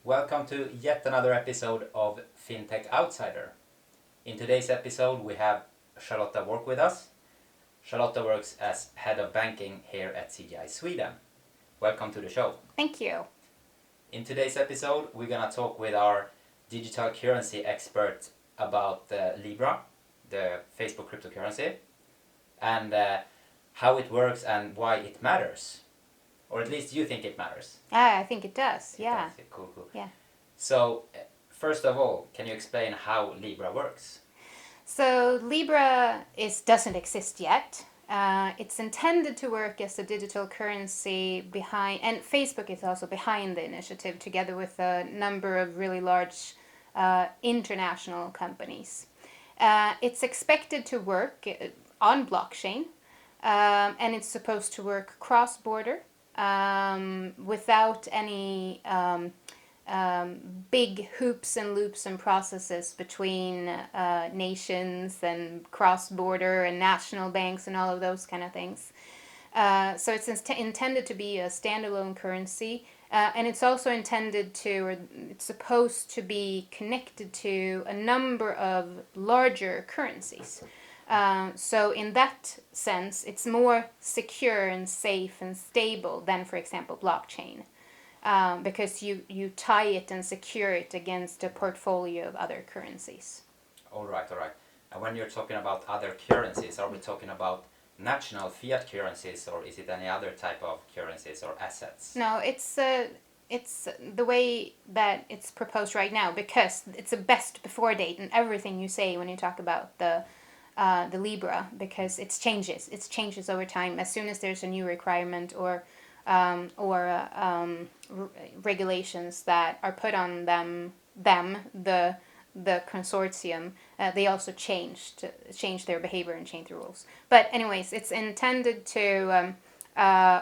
Welcome to yet another episode of FinTech Outsider. In today's episode we have Charlotta Wark with us. Charlotta works as head of banking here at CGI Sweden. Welcome to the show. Thank you. In today's episode we're gonna talk with our digital currency expert about Libra, the Facebook cryptocurrency, and how it works and why it matters. Or at least you think it matters. I think it does. Yeah. Cool. Yeah. So, first of all, can you explain how Libra works? So Libra doesn't exist yet. It's intended to work as a digital currency behind, and Facebook is also behind the initiative together with a number of really large international companies. It's expected to work on blockchain, and it's supposed to work cross-border without any big hoops and loops and processes between nations and cross-border and national banks and all of those kind of things. So it's intended to be a standalone currency, and it's also intended to, or it's supposed to be connected to a number of larger currencies. So in that sense, it's more secure and safe and stable than, for example, blockchain. Because you tie it and secure it against a portfolio of other currencies. All right. And when you're talking about other currencies, are we talking about national fiat currencies, or is it any other type of currencies or assets? No, it's the way that it's proposed right now, because it's a best before date in everything you say when you talk about the Libra, because it changes over time. As soon as there's a new requirement or regulations that are put on the consortium, they also change their behavior and change the rules. But anyways, it's intended to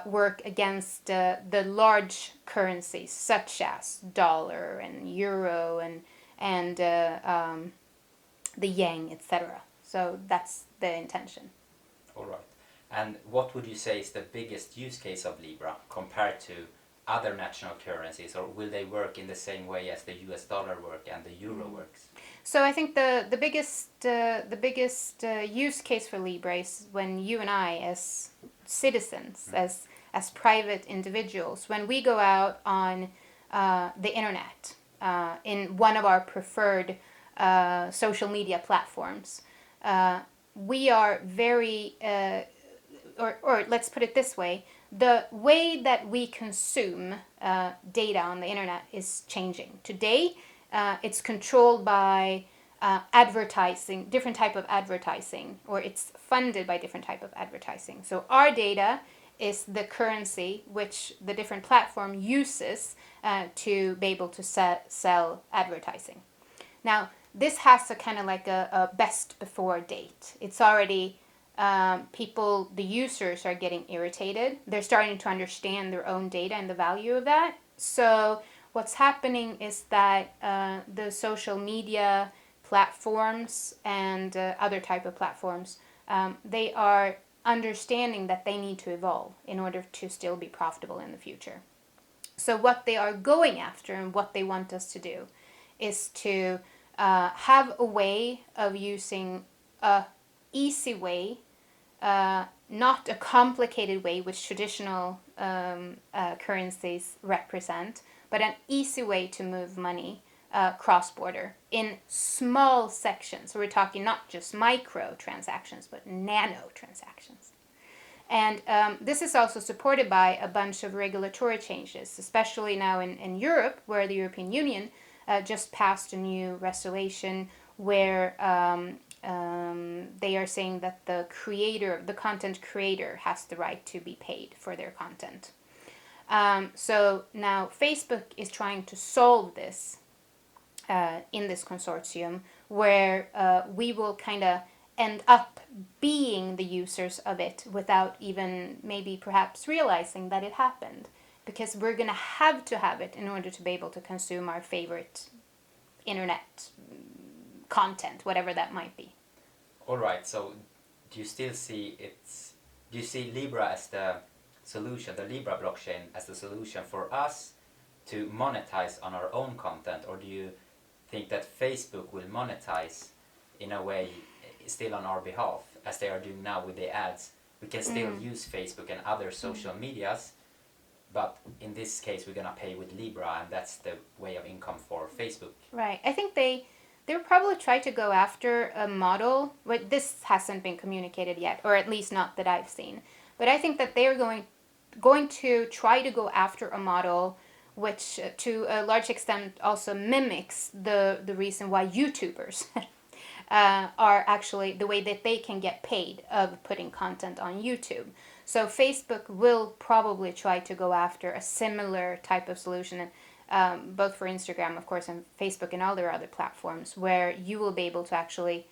work against the large currencies such as dollar and euro and the yen, etc. So that's the intention. All right. And what would you say is the biggest use case of Libra compared to other national currencies, or will they work in the same way as the US dollar work and the euro works? So I think the biggest use case for Libra is when you and I, as citizens, as private individuals, when we go out on the internet in one of our preferred social media platforms, we are very or let's put it this way, the way that we consume data on the internet is changing. Today, it's controlled by advertising, different type of advertising, or it's funded by different type of advertising. So our data is the currency which the different platform uses to be able to sell advertising. Now, this has a kind of like a best before date. It's already the users are getting irritated. They're starting to understand their own data and the value of that. So what's happening is that the social media platforms and other type of platforms, they are understanding that they need to evolve in order to still be profitable in the future. So what they are going after and what they want us to do is to have a way of using a easy way, not a complicated way which traditional currencies represent, but an easy way to move money cross-border in small sections. So we're talking not just micro transactions, but nano transactions. And this is also supported by a bunch of regulatory changes, especially now in Europe, where the European Union just passed a new resolution where they are saying that the content creator has the right to be paid for their content. So now Facebook is trying to solve this in this consortium, where we will kind of end up being the users of it without even maybe perhaps realizing that it happened, because we're going to have it in order to be able to consume our favorite internet content, whatever that might be. All right. So do you see Libra as the solution, the Libra blockchain as the solution for us to monetize on our own content, or do you think that Facebook will monetize in a way still on our behalf, as they are doing now with the ads? We can still use Facebook and other social medias, but in this case we're gonna pay with Libra, and that's the way of income for Facebook. Right. I think they'll probably try to go after a model, but this hasn't been communicated yet, or at least not that I've seen. But I think that they're going to try to go after a model which to a large extent also mimics the reason why YouTubers are actually the way that they can get paid of putting content on YouTube. So Facebook will probably try to go after a similar type of solution, both for Instagram, of course, and Facebook and all their other platforms, where you will be able to actually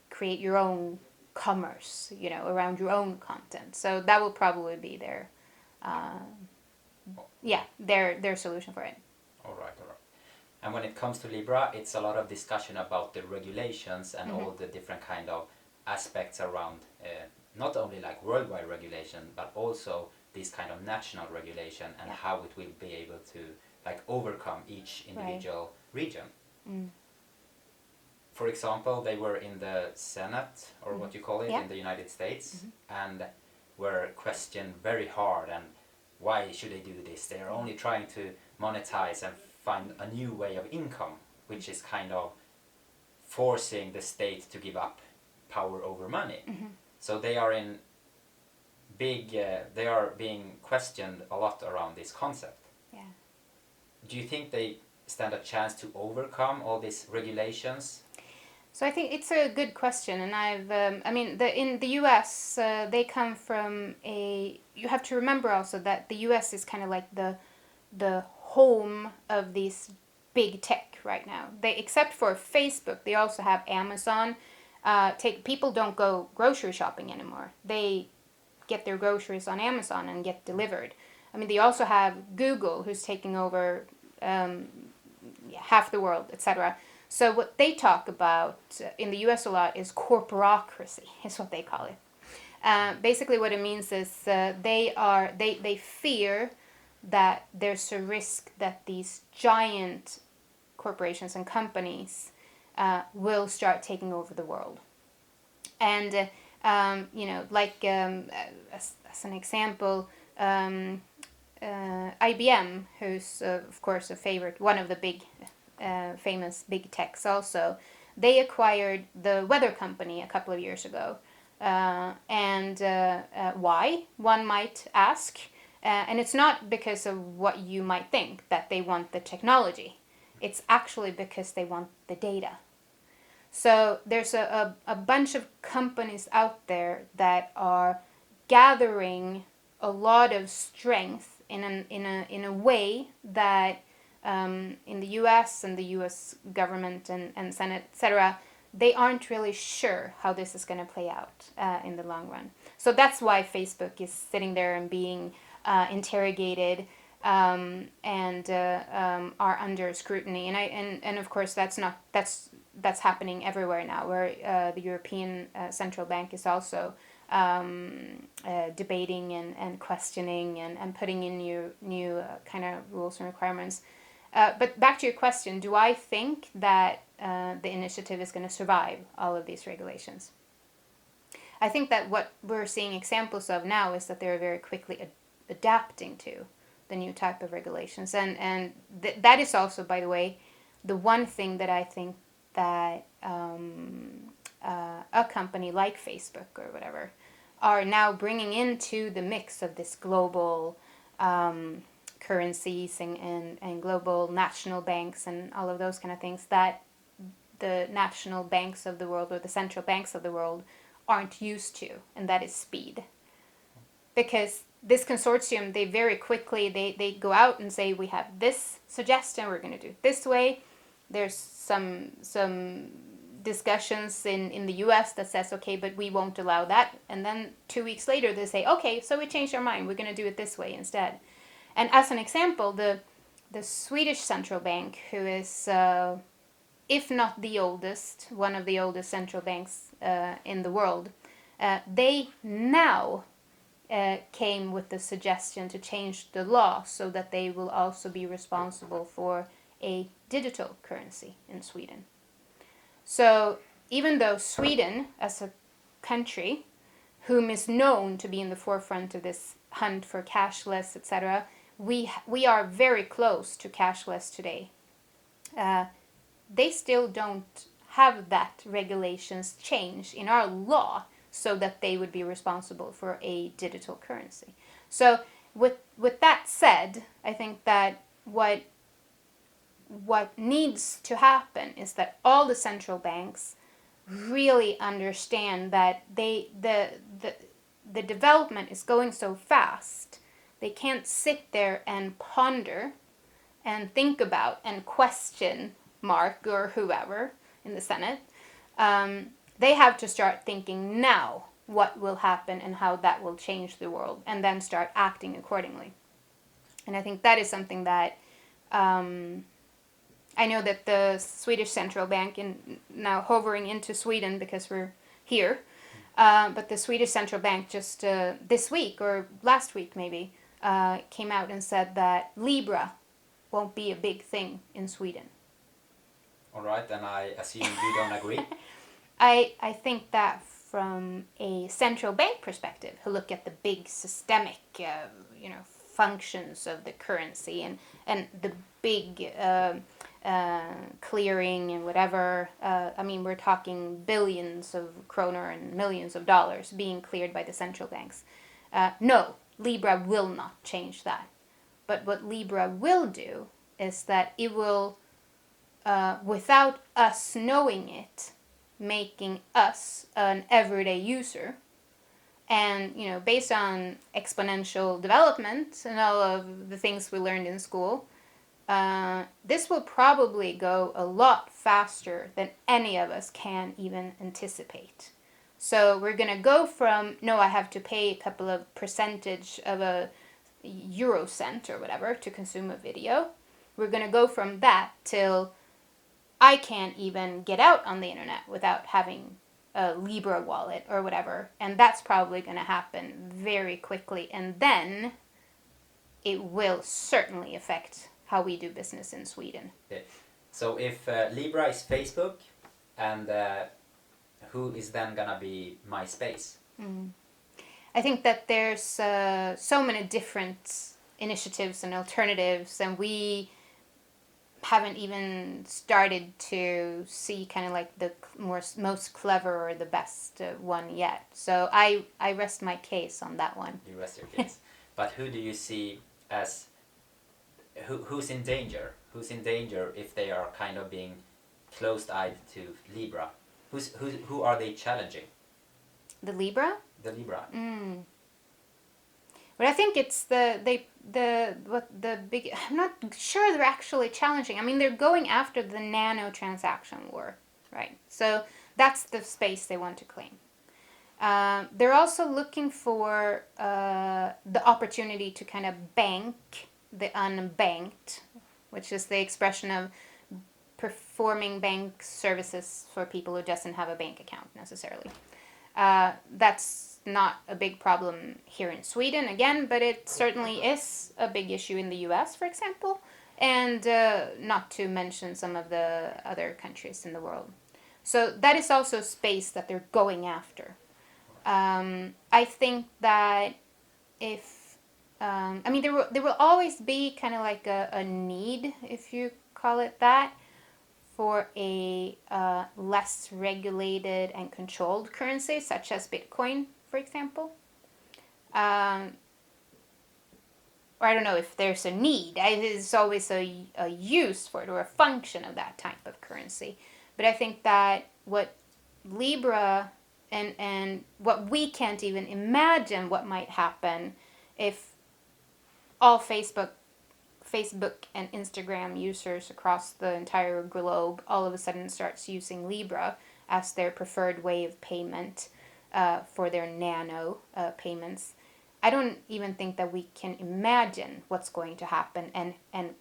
create your own commerce, around your own content. So that will probably be their solution for it. All right. And when it comes to Libra, it's a lot of discussion about the regulations and all the different kind of aspects around not only like worldwide regulation, but also this kind of national regulation, and how it will be able to like overcome each individual region. For example, they were in the Senate, or what you call it, in the United States, and were questioned very hard, and why should they do this? They are only trying to monetize and find a new way of income, which is kind of forcing the state to give up power over money. So they are in they are being questioned a lot around this concept. Yeah. Do you think they stand a chance to overcome all these regulations? So I think it's a good question, and in the U.S. They come from you have to remember also that the U.S. is kind of like the home of these big tech right now. Except for Facebook, they also have Amazon. People don't go grocery shopping anymore. They get their groceries on Amazon and get delivered. I mean, they also have Google, who's taking over half the world, etc. So what they talk about in the U.S. a lot is corporocracy, is what they call it. Basically, what it means is they fear that there's a risk that these giant corporations and companies will start taking over the world. And as an example, IBM, who's of course one of the big famous big techs also, they acquired the weather company a couple of years ago. Why, one might ask, and it's not because of what you might think, that they want the technology. It's actually because they want the data. So there's a bunch of companies out there that are gathering a lot of strength in a way that in the U.S. and the U.S. government and Senate, etc., they aren't really sure how this is going to play out in the long run. So that's why Facebook is sitting there and being interrogated and are under scrutiny. And of course that's happening everywhere now, where the European Central Bank is also debating and questioning and putting in new kind of rules and requirements. But back to your question, do I think that the initiative is going to survive all of these regulations? I think that what we're seeing examples of now is that they're very quickly adapting to the new type of regulations. And that is also, by the way, the one thing that I think that a company like Facebook or whatever are now bringing into the mix of this global currencies and global national banks and all of those kind of things that the national banks of the world or the central banks of the world aren't used to, and that is speed. Because this consortium, they very quickly, they go out and say, we have this suggestion, we're going to do it this way. There's some discussions in the US that says, okay, but we won't allow that. And then 2 weeks later, they say, okay, so we changed our mind, we're going to do it this way instead. And as an example, the Swedish central bank, who is, if not the oldest, one of the oldest central banks in the world, they now came with the suggestion to change the law so that they will also be responsible for a digital currency in Sweden. So even though Sweden, as a country, whom is known to be in the forefront of this hunt for cashless, etc., we are very close to cashless today. They still don't have that regulations change in our law so that they would be responsible for a digital currency. So with that said, I think that what needs to happen is that all the central banks really understand that the development is going so fast. They can't sit there and ponder and think about and question Mark or whoever in the Senate. They have to start thinking now what will happen and how that will change the world, and then start acting accordingly. And I think that is something that I know that the Swedish central bank, and now hovering into Sweden because we're here, but the Swedish central bank just this week or last week maybe came out and said that Libra won't be a big thing in Sweden. All right, and I assume you don't agree. I think that from a central bank perspective, who look at the big systemic, functions of the currency and the big clearing and whatever. We're talking billions of kroner and millions of dollars being cleared by the central banks. No, Libra will not change that. But what Libra will do is that it will, without us knowing it, making us an everyday user. And, based on exponential development and all of the things we learned in school, this will probably go a lot faster than any of us can even anticipate. So we're going to go from, no, I have to pay a couple of percentage of a euro cent or whatever to consume a video. We're going to go from that till I can't even get out on the internet without having a Libra wallet or whatever. And that's probably going to happen very quickly. And then it will certainly affect how we do business in Sweden. Okay. So if Libra is Facebook, and who is then going to be MySpace? I think that there's so many different initiatives and alternatives, and we haven't even started to see kind of like the most clever or the best one yet. So I rest my case on that one. You rest your case. But who do you see as who's in danger? Who's in danger if they are kind of being closed-eyed to Libra? Who are they challenging? The Libra? The Libra. But I think it's the big. I'm not sure they're actually challenging. I mean, they're going after the nano transaction war, right? So that's the space they want to claim. They're also looking for the opportunity to kind of bank the unbanked, which is the expression of performing bank services for people who doesn't have a bank account necessarily. That's not a big problem here in Sweden, again, but it certainly is a big issue in the US, for example, and not to mention some of the other countries in the world. So that is also space that they're going after. I think that if, there will always be kind of like a need, if you call it that, for a less regulated and controlled currency, such as Bitcoin, for example. Or I don't know if there's a need. There's always a use for it or a function of that type of currency. But I think that what Libra and what we can't even imagine what might happen if all Facebook and Instagram users across the entire globe all of a sudden starts using Libra as their preferred way of payment for their nano payments. I don't even think that we can imagine what's going to happen and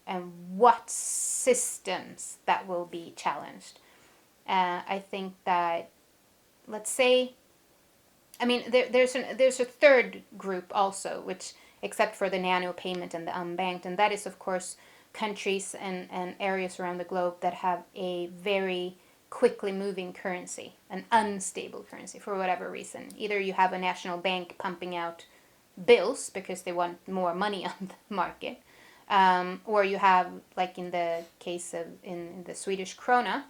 what systems that will be challenged. I think that, let's say I mean, there's a third group also, which except for the nano payment and the unbanked, and that is of course countries and areas around the globe that have a very quickly moving currency, an unstable currency for whatever reason. Either you have a national bank pumping out bills because they want more money on the market, or you have, like in the case of in the Swedish krona,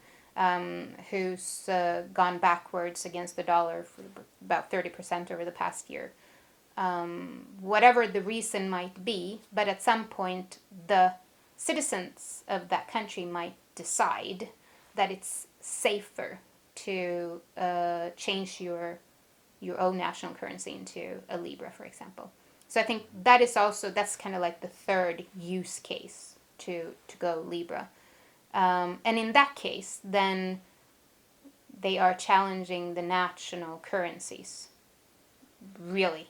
who's gone backwards against the dollar for about 30% over the past year. Whatever the reason might be, but at some point the citizens of that country might decide that it's safer to change your own national currency into a Libra, for example. So I think that is also, that's kind of like the third use case to go Libra. And in that case, then they are challenging the national currencies, really.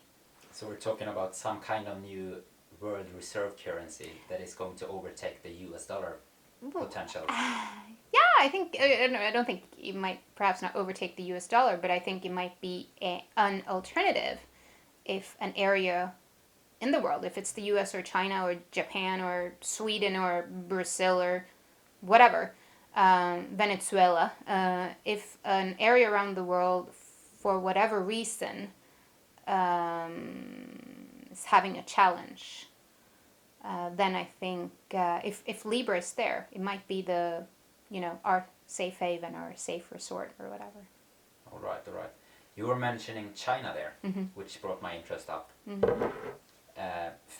So we're talking about some kind of new world reserve currency that is going to overtake the US dollar potential. Yeah, I think, I don't think it might perhaps not overtake the US dollar, but I think it might be an alternative if an area in the world, if it's the US or China or Japan or Sweden or Brazil or whatever, Venezuela, if an area around the world, for whatever reason, is having a challenge, then I think if Libra is there, it might be the, our safe haven or safe resort or whatever. All right. You were mentioning China there, Mm-hmm. which brought my interest up. Mm-hmm.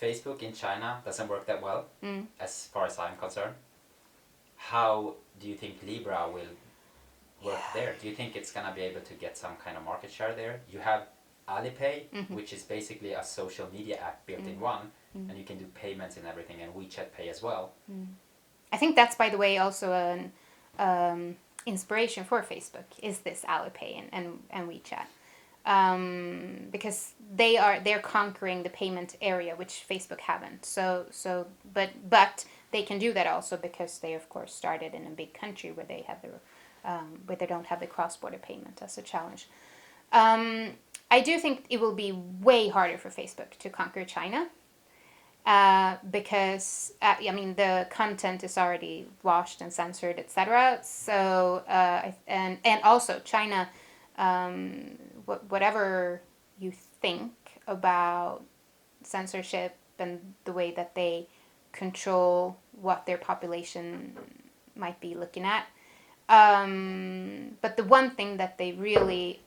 Facebook in China doesn't work that well, Mm. as far as I'm concerned. How do you think Libra will work there? Do you think it's gonna be able to get some kind of market share there? You have Alipay, Mm-hmm. which is basically a social media app built in one, and you can do payments and everything, and WeChat Pay as well. I think that's, by the way, also an inspiration for Facebook, is this Alipay and WeChat. Because they're conquering the payment area, which Facebook haven't. But they can do that also because they of course started in a big country where they have where they don't have the cross-border payment as a challenge. I do think it will be way harder for Facebook to conquer China. Because I mean the content is already washed and censored, etc. So and also China, whatever you think about censorship and the way that they control what their population might be looking at, but the one thing that they really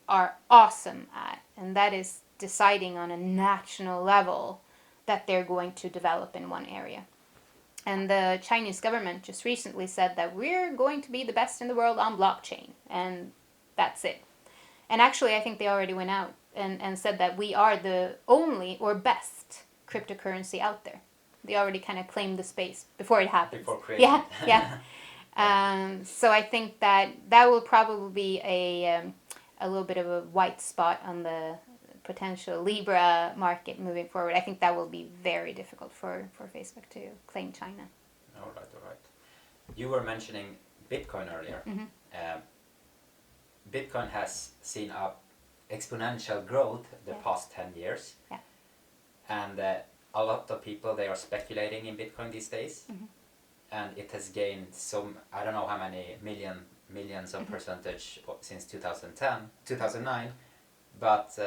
are awesome at, and that is deciding on a national level that they're going to develop in one area. And the Chinese government just recently said that we're going to be the best in the world on blockchain, and that's it. And actually, I think they already went out and said that we are the only or best cryptocurrency out there. They already kind of claimed the space before it happened. Before creating. Yeah. So I think that will probably be a little bit of a white spot on the potential Libra market moving forward. I think that will be very difficult for Facebook to claim China. All right. You were mentioning Bitcoin earlier. Mm-hmm. Bitcoin has seen a exponential growth the past 10 years. Yeah. And a lot of people, they are speculating in Bitcoin these days. Mm-hmm. And it has gained some, I don't know how many millions of percentage since 2009. But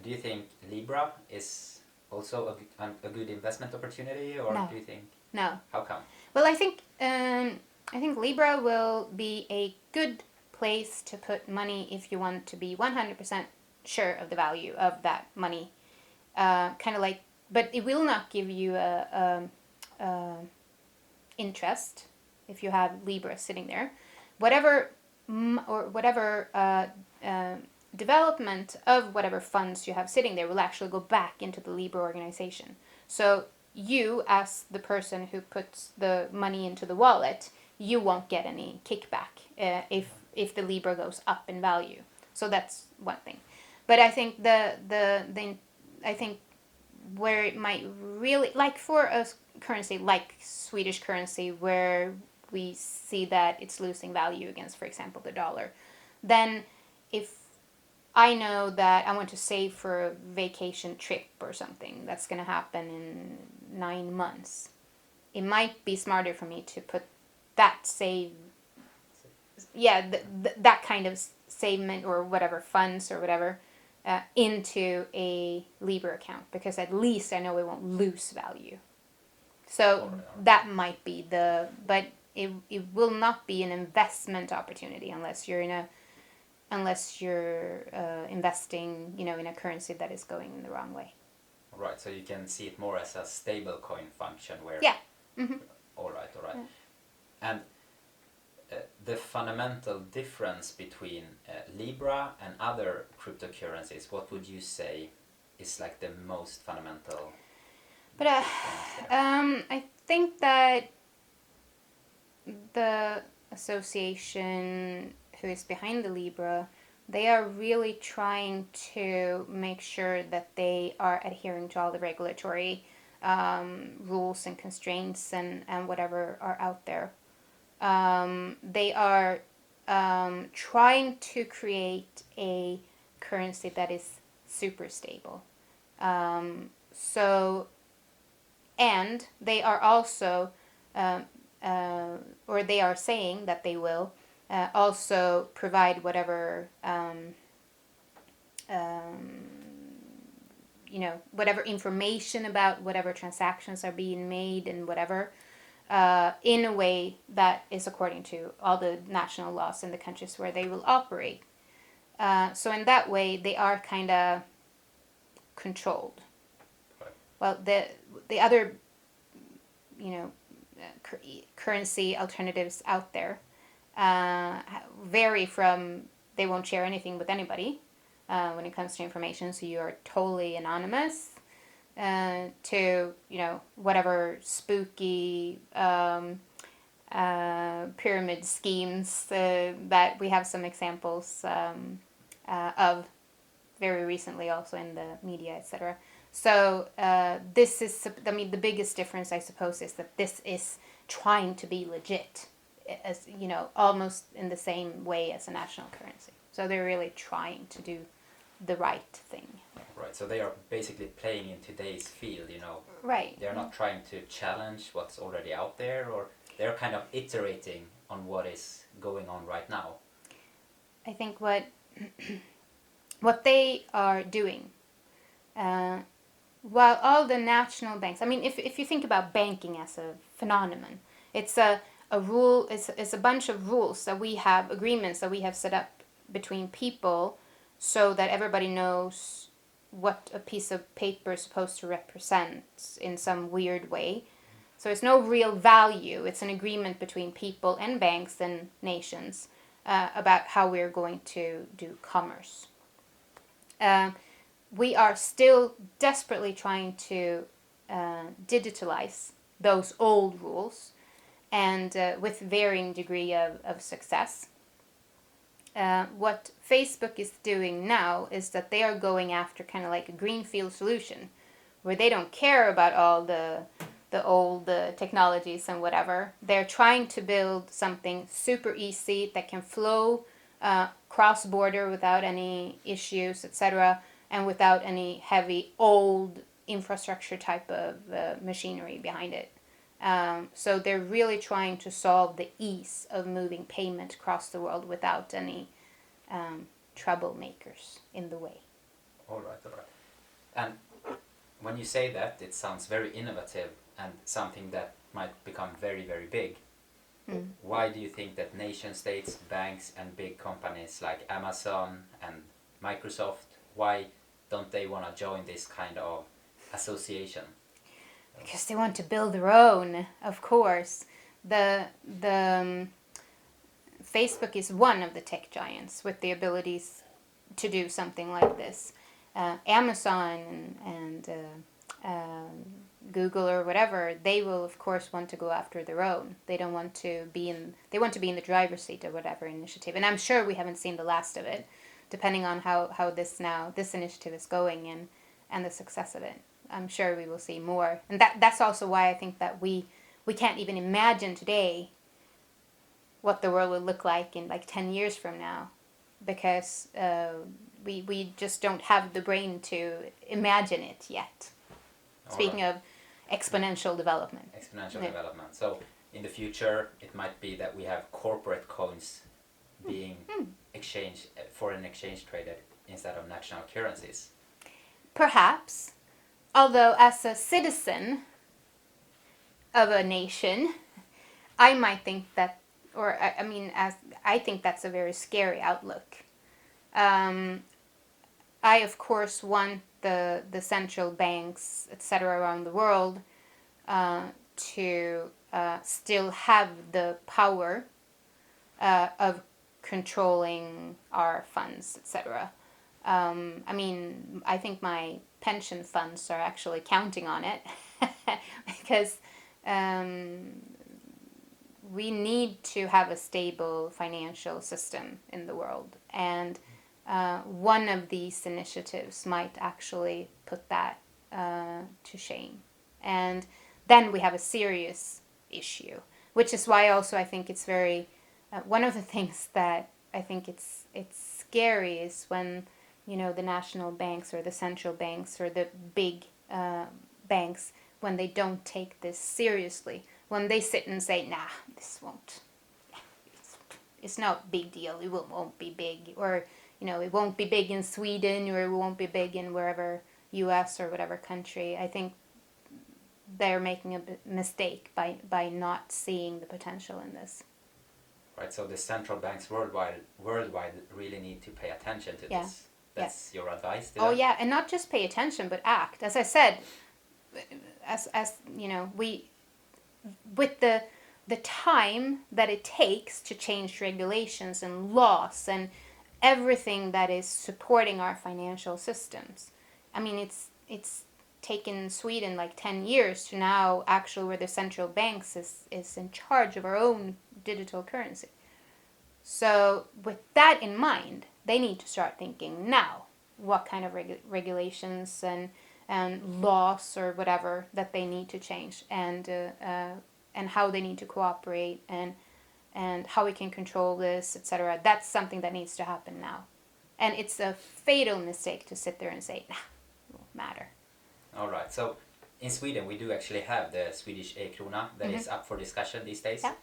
do you think Libra is also a good investment opportunity, or No. do you think? No. How come? Well, I think Libra will be a good place to put money if you want to be 100% sure of the value of that money. Kind of like, but it will not give you a interest if you have Libra sitting there. Whatever development of whatever funds you have sitting there will actually go back into the Libra organization. So you, as the person who puts the money into the wallet, you won't get any kickback if the Libra goes up in value. So that's one thing. But I think I think where it might really, like for a currency like Swedish currency, where we see that it's losing value against, for example, the dollar, then if I know that I want to save for a vacation trip or something that's going to happen in 9 months. It might be smarter for me to put that that kind of savement or whatever funds or whatever into a Libra account, because at least I know it won't lose value. So that might be but it will not be an investment opportunity unless you're investing, in a currency that is going in the wrong way. Right, so you can see it more as a stable coin function where... Yeah. Mm-hmm. All right. Yeah. And the fundamental difference between Libra and other cryptocurrencies, what would you say is like the most fundamental But I think that the association who is behind the Libra, they are really trying to make sure that they are adhering to all the regulatory rules and constraints and whatever are out there. They are trying to create a currency that is super stable. And they are also, or they are saying that they will also provide whatever, whatever information about whatever transactions are being made and whatever, in a way that is according to all the national laws in the countries where they will operate. So in that way, they are kind of controlled. Right. Well, the other, currency alternatives out there vary from they won't share anything with anybody when it comes to information, so you are totally anonymous, to whatever spooky pyramid schemes that we have some examples of very recently, also in the media, etc. So this is, the biggest difference, I suppose, is that this is trying to be legit, as almost in the same way as a national currency. So they're really trying to do the right thing. Right, so they are basically playing in today's field, Right. They're not trying to challenge what's already out there, or they're kind of iterating on what is going on right now. I think what they are doing, while all the national banks, if you think about banking as a phenomenon, it's a rule, it's a bunch of rules that we have, agreements that we have set up between people, so that everybody knows what a piece of paper is supposed to represent in some weird way. So it's no real value. It's an agreement between people and banks and nations about how we're going to do commerce. We are still desperately trying to digitalize those old rules, and with varying degree of success. What Facebook is doing now is that they are going after kind of like a greenfield solution, where they don't care about all the old technologies and whatever. They're trying to build something super easy that can flow cross-border without any issues, etc., and without any heavy old infrastructure type of machinery behind it. So they're really trying to solve the ease of moving payment across the world without any troublemakers in the way. All right. And when you say that, it sounds very innovative and something that might become very, very big. Why do you think that nation states, banks, and big companies like Amazon and Microsoft, why don't they want to join this kind of association? Because they want to build their own, of course. The Facebook is one of the tech giants with the abilities to do something like this. Amazon and Google or whatever, they will of course want to go after their own. They don't want to be they want to be in the driver's seat of whatever initiative. And I'm sure we haven't seen the last of it, depending on how this initiative is going and the success of it. I'm sure we will see more. And that's also why I think that we can't even imagine today what the world will look like in like 10 years from now. Because we just don't have the brain to imagine it yet. Speaking of exponential development. Exponential development. So in the future, it might be that we have corporate coins being exchanged, foreign exchange traded instead of national currencies. Perhaps, although as a citizen of a nation, I might think that, or I mean, as I think that's a very scary outlook. I of course want the central banks, etc., around the world to still have the power of controlling our funds, etc. I mean, I think my pension funds are actually counting on it because we need to have a stable financial system in the world, and one of these initiatives might actually put that to shame. And then we have a serious issue, which is why also I think it's very one of the things that I think it's scary is when, you know, the national banks or the central banks or the big banks, when they don't take this seriously, when they sit and say, nah, this won't, it's not a big deal, it won't be big, or, you know, it won't be big in Sweden, or it won't be big in wherever, US or whatever country. I think they're making a mistake by not seeing the potential in this. Right, so the central banks worldwide really need to pay attention to this. That's your advice to them? Oh yeah, and not just pay attention, but act. As I said, as you know, with the time that it takes to change regulations and laws and everything that is supporting our financial systems. I mean, it's taken Sweden like 10 years to now actually where the central banks is in charge of our own digital currency. So with that in mind, they need to start thinking now what kind of regulations and laws or whatever that they need to change, and how they need to cooperate, and how we can control this, etc. That's something that needs to happen now. And it's a fatal mistake to sit there and say, nah, it won't matter. All right. So in Sweden, we do actually have the Swedish e-krona that is up for discussion these days. Yeah.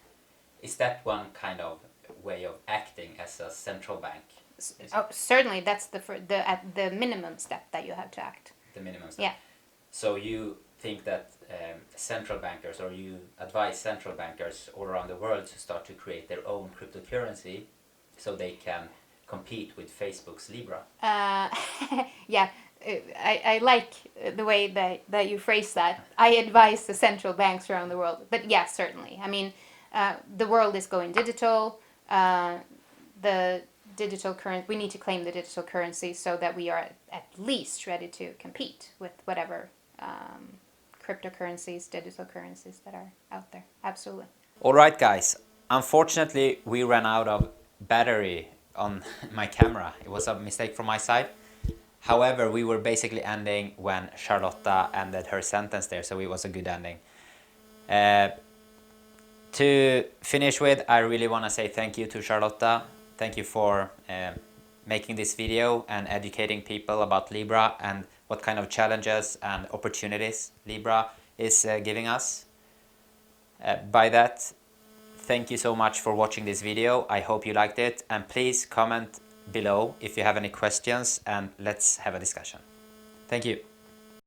Is that one kind of way of acting as a central bank? Certainly, that's at the minimum step that you have to act. The minimum step. Yeah. So you think that central bankers, or you advise central bankers all around the world to start to create their own cryptocurrency so they can compete with Facebook's Libra? Yeah. I like the way that you phrase that. I advise the central banks around the world. But yeah, certainly. I mean, the world is going digital. The digital currency, we need to claim the digital currency so that we are at least ready to compete with whatever cryptocurrencies, digital currencies that are out there. Absolutely. All right, guys. Unfortunately, we ran out of battery on my camera. It was a mistake from my side. However, we were basically ending when Charlotta ended her sentence there, so it was a good ending. To finish with, I really want to say thank you to Charlotta. Thank you for making this video and educating people about Libra and what kind of challenges and opportunities Libra is giving us. By that, thank you so much for watching this video. I hope you liked it, and please comment below if you have any questions, and let's have a discussion. Thank you.